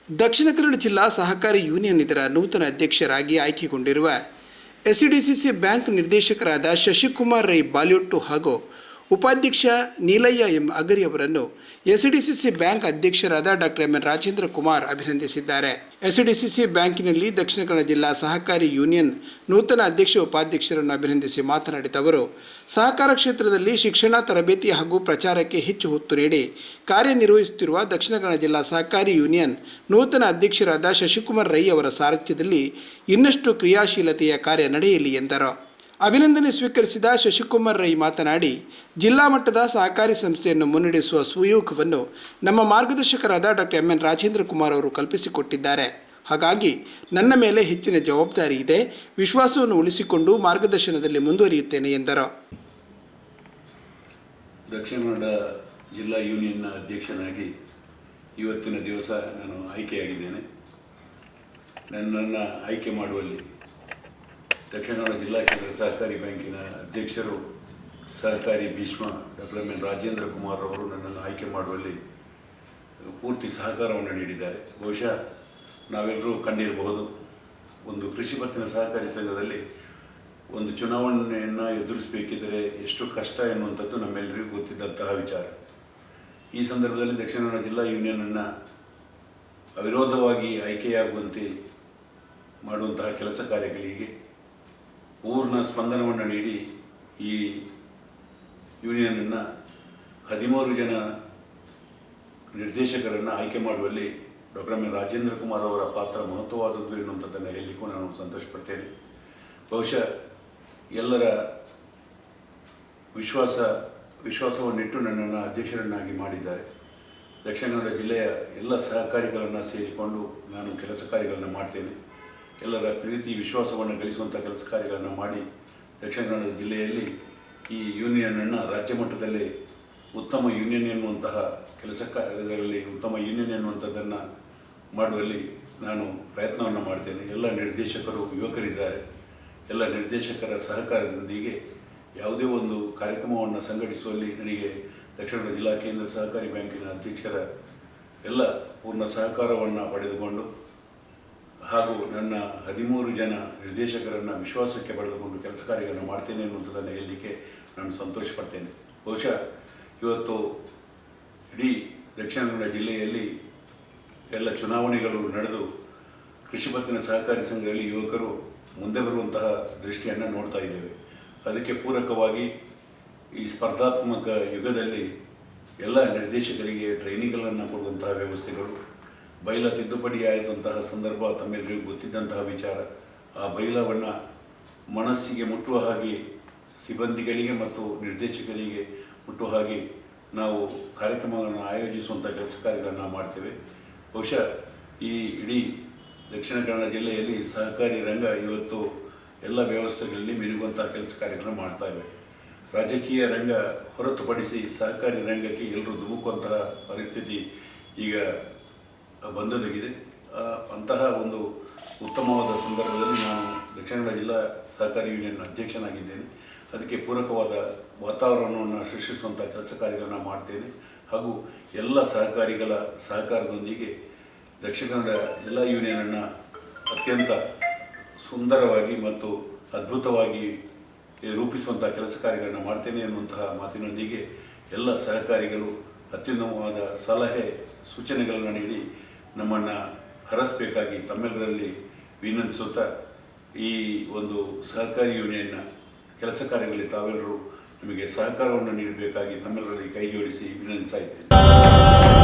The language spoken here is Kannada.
ದಕ್ಷಿಣ ಕನ್ನಡ ಜಿಲ್ಲಾ ಸಹಕಾರಿ ಯೂನಿಯನ್ ಇದರ ನೂತನ ಅಧ್ಯಕ್ಷರಾಗಿ ಆಯ್ಕೆಗೊಂಡಿರುವ ಎಸ್ಸಿಡಿಸಿಸಿ ಬ್ಯಾಂಕ್ ನಿರ್ದೇಶಕರಾದ ಶಶಿಕುಮಾರ್ ರೈ ಬಾಲ್ಯೊಟ್ಟು ಹಾಗೂ ಉಪಾಧ್ಯಕ್ಷ ನೀಲಯ್ಯ ಎಂ ಅಗರಿ ಅವರನ್ನು ಎಸ್ಸಿಡಿಸಿಸಿ ಬ್ಯಾಂಕ್ ಅಧ್ಯಕ್ಷರಾದ doctor M N Rajendra Kumar ಅಭಿನಂದಿಸಿದ್ದಾರೆ. ಎಸ್ಸಿಡಿಸಿಸಿ ಬ್ಯಾಂಕಿನಲ್ಲಿ ದಕ್ಷಿಣ ಕನ್ನಡ ಜಿಲ್ಲಾ ಸಹಕಾರಿ ಯೂನಿಯನ್ ನೂತನ ಅಧ್ಯಕ್ಷ ಉಪಾಧ್ಯಕ್ಷರನ್ನು ಅಭಿನಂದಿಸಿ ಮಾತನಾಡಿದ ಅವರು, ಸಹಕಾರ ಕ್ಷೇತ್ರದಲ್ಲಿ ಶಿಕ್ಷಣ, ತರಬೇತಿ ಹಾಗೂ ಪ್ರಚಾರಕ್ಕೆ ಹೆಚ್ಚು ಒತ್ತು ನೀಡಿ ಕಾರ್ಯನಿರ್ವಹಿಸುತ್ತಿರುವ ದಕ್ಷಿಣ ಕನ್ನಡ ಜಿಲ್ಲಾ ಸಹಕಾರಿ ಯೂನಿಯನ್ ನೂತನ ಅಧ್ಯಕ್ಷರಾದ ಶಶಿಕುಮಾರ್ ರೈ ಅವರ ಸಾರಥ್ಯದಲ್ಲಿ ಇನ್ನಷ್ಟು ಕ್ರಿಯಾಶೀಲತೆಯ ಕಾರ್ಯ ನಡೆಯಲಿ ಎಂದರು. ಅಭಿನಂದನೆ ಸ್ವೀಕರಿಸಿದ ಶಶಿಕುಮಾರ್ ರೈ ಮಾತನಾಡಿ, ಜಿಲ್ಲಾ ಮಟ್ಟದ ಸಹಕಾರಿ ಸಂಸ್ಥೆಯನ್ನು ಮುನ್ನಡೆಸುವ ಸುಯೋಗವನ್ನು ನಮ್ಮ ಮಾರ್ಗದರ್ಶಕರಾದ doctor M N Rajendra Kumar ಅವರು ಕಲ್ಪಿಸಿಕೊಟ್ಟಿದ್ದಾರೆ. ಹಾಗಾಗಿ ನನ್ನ ಮೇಲೆ ಹೆಚ್ಚಿನ ಜವಾಬ್ದಾರಿ ಇದೆ. ವಿಶ್ವಾಸವನ್ನು ಉಳಿಸಿಕೊಂಡು ಮಾರ್ಗದರ್ಶನದಲ್ಲಿ ಮುಂದುವರಿಯುತ್ತೇನೆ ಎಂದರು. ದಕ್ಷಿಣ ಕನ್ನಡ ಜಿಲ್ಲಾ ಯೂನಿಯನ್ನ ಅಧ್ಯಕ್ಷನಾಗಿ ಇವತ್ತಿನ ದಿವಸ ನಾನು ಆಯ್ಕೆಯಾಗಿದ್ದೇನೆ. ನನ್ನನ್ನು ಆಯ್ಕೆ ಮಾಡುವಲ್ಲಿ ದಕ್ಷಿಣ ಕನ್ನಡ ಜಿಲ್ಲಾ ಕೇಂದ್ರ ಸಹಕಾರಿ ಬ್ಯಾಂಕಿನ ಅಧ್ಯಕ್ಷರು ಸಹಕಾರಿ Bhishma doctor M N Rajendra Kumar ಅವರು ನನ್ನನ್ನು ಆಯ್ಕೆ ಮಾಡುವಲ್ಲಿ ಪೂರ್ತಿ ಸಹಕಾರವನ್ನು ನೀಡಿದ್ದಾರೆ. ಬಹುಶಃ ನಾವೆಲ್ಲರೂ ಕಂಡಿರಬಹುದು, ಒಂದು ಕೃಷಿ ಪತ್ತಿನ ಸಹಕಾರಿ ಸಂಘದಲ್ಲಿ ಒಂದು ಚುನಾವಣೆಯನ್ನು ಎದುರಿಸಬೇಕಿದ್ದರೆ ಎಷ್ಟು ಕಷ್ಟ ಎನ್ನುವಂಥದ್ದು ನಮ್ಮೆಲ್ಲರಿಗೂ ಗೊತ್ತಿದ್ದಂತಹ ವಿಚಾರ. ಈ ಸಂದರ್ಭದಲ್ಲಿ ದಕ್ಷಿಣ ಕನ್ನಡ ಜಿಲ್ಲಾ ಯೂನಿಯನನ್ನು ಅವಿರೋಧವಾಗಿ ಆಯ್ಕೆಯಾಗುವಂತೆ ಮಾಡುವಂತಹ ಕೆಲಸ ಕಾರ್ಯಗಳಿಗೆ ಪೂರ್ಣ ಸ್ಪಂದನವನ್ನು ನೀಡಿ ಈ ಯೂನಿಯನನ್ನು 13 ಜನ ನಿರ್ದೇಶಕರನ್ನು ಆಯ್ಕೆ ಮಾಡುವಲ್ಲಿ doctor M N Rajendra Kumar ಅವರ ಪಾತ್ರ ಮಹತ್ವವಾದದ್ದು ಎನ್ನುವಂಥದ್ದನ್ನು ಹೇಳಲಿಕ್ಕೂ ನಾನು ಸಂತೋಷಪಡ್ತೇನೆ. ಬಹುಶಃ ಎಲ್ಲರ ವಿಶ್ವಾಸವನ್ನಿಟ್ಟು ನನ್ನನ್ನು ಅಧ್ಯಕ್ಷರನ್ನಾಗಿ ಮಾಡಿದ್ದಾರೆ. ದಕ್ಷಿಣ ಕನ್ನಡ ಜಿಲ್ಲೆಯ ಎಲ್ಲ ಸಹಕಾರಿಗಳನ್ನು ಸೇರಿಕೊಂಡು ನಾನು ಕೆಲಸ ಕಾರ್ಯಗಳನ್ನು ಮಾಡ್ತೇನೆ. ಎಲ್ಲರ ಪ್ರೀತಿ ವಿಶ್ವಾಸವನ್ನು ಗಳಿಸುವಂಥ ಕೆಲಸ ಕಾರ್ಯಗಳನ್ನು ಮಾಡಿ ದಕ್ಷಿಣ ಕನ್ನಡ ಜಿಲ್ಲೆಯಲ್ಲಿ ಈ ಯೂನಿಯನನ್ನು ರಾಜ್ಯ ಮಟ್ಟದಲ್ಲಿ ಉತ್ತಮ ಯೂನಿಯನ್ ಎನ್ನುವಂತಹ ಕೆಲಸ ಕಾರ್ಯಗಳಲ್ಲಿ ಉತ್ತಮ ಯೂನಿಯನ್ ಎನ್ನುವಂಥದ್ದನ್ನು ಮಾಡುವಲ್ಲಿ ನಾನು ಪ್ರಯತ್ನವನ್ನು ಮಾಡ್ತೇನೆ. ಎಲ್ಲ ನಿರ್ದೇಶಕರು ಯುವಕರಿದ್ದಾರೆ. ಎಲ್ಲ ನಿರ್ದೇಶಕರ ಸಹಕಾರದೊಂದಿಗೆ ಯಾವುದೇ ಒಂದು ಕಾರ್ಯಕ್ರಮವನ್ನು ಸಂಘಟಿಸುವಲ್ಲಿ ನನಗೆ ದಕ್ಷಿಣ ಕನ್ನಡ ಜಿಲ್ಲಾ ಕೇಂದ್ರ ಸಹಕಾರಿ ಬ್ಯಾಂಕಿನ ಅಧ್ಯಕ್ಷರ ಎಲ್ಲ ಪೂರ್ಣ ಸಹಕಾರವನ್ನು ಪಡೆದುಕೊಂಡು ಹಾಗೂ ನನ್ನ 13 ಜನ ನಿರ್ದೇಶಕರನ್ನು ವಿಶ್ವಾಸಕ್ಕೆ ಪಡೆದುಕೊಂಡು ಕೆಲಸ ಕಾರ್ಯಗಳನ್ನು ಮಾಡ್ತೇನೆ ಎನ್ನುವಂಥದ್ದನ್ನು ಹೇಳಲಿಕ್ಕೆ ನಾನು ಸಂತೋಷ ಪಡ್ತೇನೆ. ಬಹುಶಃ ಇವತ್ತು ಇಡೀ ದಕ್ಷಿಣ ಕನ್ನಡ ಜಿಲ್ಲೆಯಲ್ಲಿ ಎಲ್ಲ ಚುನಾವಣೆಗಳು ನಡೆದು ಕೃಷಿ ಪತ್ತಿನ ಸಹಕಾರಿ ಸಂಘದಲ್ಲಿ ಯುವಕರು ಮುಂದೆ ಬರುವಂತಹ ದೃಷ್ಟಿಯನ್ನು ನೋಡ್ತಾ ಇದ್ದೇವೆ. ಅದಕ್ಕೆ ಪೂರಕವಾಗಿ ಈ ಸ್ಪರ್ಧಾತ್ಮಕ ಯುಗದಲ್ಲಿ ಎಲ್ಲ ನಿರ್ದೇಶಕರಿಗೆ ಟ್ರೈನಿಂಗ್ಗಳನ್ನು ಕೊಡುವಂತಹ ವ್ಯವಸ್ಥೆಗಳು, ಬೈಲ ತಿದ್ದುಪಡಿ ಆದಂತಹ ಸಂದರ್ಭ ತಮ್ಮೆಲ್ಲರಿಗೂ ಗೊತ್ತಿದ್ದಂತಹ ವಿಚಾರ. ಆ ಬೈಲವನ್ನು ಮನಸ್ಸಿಗೆ ಮುಟ್ಟುವ ಹಾಗೆ ಸಿಬ್ಬಂದಿಗಳಿಗೆ ಮತ್ತು ನಿರ್ದೇಶಕರಿಗೆ ಮುಟ್ಟುವ ಹಾಗೆ ನಾವು ಕಾರ್ಯಕ್ರಮಗಳನ್ನು ಆಯೋಜಿಸುವಂಥ ಕೆಲಸ ಕಾರ್ಯಗಳನ್ನು ಮಾಡ್ತೇವೆ. ಬಹುಶಃ ಈ ಇಡೀ ದಕ್ಷಿಣ ಕನ್ನಡ ಜಿಲ್ಲೆಯಲ್ಲಿ ಸಹಕಾರಿ ರಂಗ ಇವತ್ತು ಎಲ್ಲ ವ್ಯವಸ್ಥೆಗಳಲ್ಲಿ ಮಿನುಗುವಂತಹ ಕೆಲಸ ಕಾರ್ಯಗಳನ್ನು ಮಾಡ್ತಾ ಇವೆ. ರಾಜಕೀಯ ರಂಗ ಹೊರತುಪಡಿಸಿ ಸಹಕಾರಿ ರಂಗಕ್ಕೆ ಎಲ್ಲರೂ ಧುಮುಕುವಂತಹ ಪರಿಸ್ಥಿತಿ ಈಗ ಬಂದೊದಗಿದೆ. ಅಂತಹ ಒಂದು ಉತ್ತಮವಾದ ಸಂದರ್ಭದಲ್ಲಿ ನಾನು ದಕ್ಷಿಣ ಕನ್ನಡ ಜಿಲ್ಲಾ ಸಹಕಾರಿ ಯೂನಿಯನ್ ಅಧ್ಯಕ್ಷನಾಗಿದ್ದೇನೆ. ಅದಕ್ಕೆ ಪೂರಕವಾದ ವಾತಾವರಣವನ್ನು ಸೃಷ್ಟಿಸುವಂಥ ಕೆಲಸ ಕಾರ್ಯಗಳನ್ನು ಮಾಡ್ತೇನೆ. ಹಾಗೂ ಎಲ್ಲ ಸಹಕಾರಿಗಳ ಸಹಕಾರದೊಂದಿಗೆ ದಕ್ಷಿಣ ಕನ್ನಡ ಜಿಲ್ಲಾ ಯೂನಿಯನನ್ನು ಅತ್ಯಂತ ಸುಂದರವಾಗಿ ಮತ್ತು ಅದ್ಭುತವಾಗಿ ರೂಪಿಸುವಂಥ ಕೆಲಸ ಕಾರ್ಯಗಳನ್ನು ಮಾಡ್ತೇನೆ ಎನ್ನುವಂತಹ ಮಾತಿನೊಂದಿಗೆ ಎಲ್ಲ ಸಹಕಾರಿಗಳು ಅತ್ಯುತ್ತಮವಾದ ಸಲಹೆ ಸೂಚನೆಗಳನ್ನು ನೀಡಿ ನಮ್ಮನ್ನು ಹರಸಬೇಕಾಗಿ ತಮ್ಮೆಲ್ಲರಲ್ಲಿ ವಿನಂತಿಸುತ್ತಾ ಈ ಒಂದು ಸಹಕಾರಿ ಯೂನಿಯನ್ನ ಕೆಲಸ ಕಾರ್ಯಗಳಲ್ಲಿ ತಾವೆಲ್ಲರೂ ನಮಗೆ ಸಹಕಾರವನ್ನು ನೀಡಬೇಕಾಗಿ ತಮ್ಮೆಲ್ಲರಲ್ಲಿ ಕೈ ಜೋಡಿಸಿ ವಿನಂತಿಸ್ತಾ ಇದ್ದೇನೆ.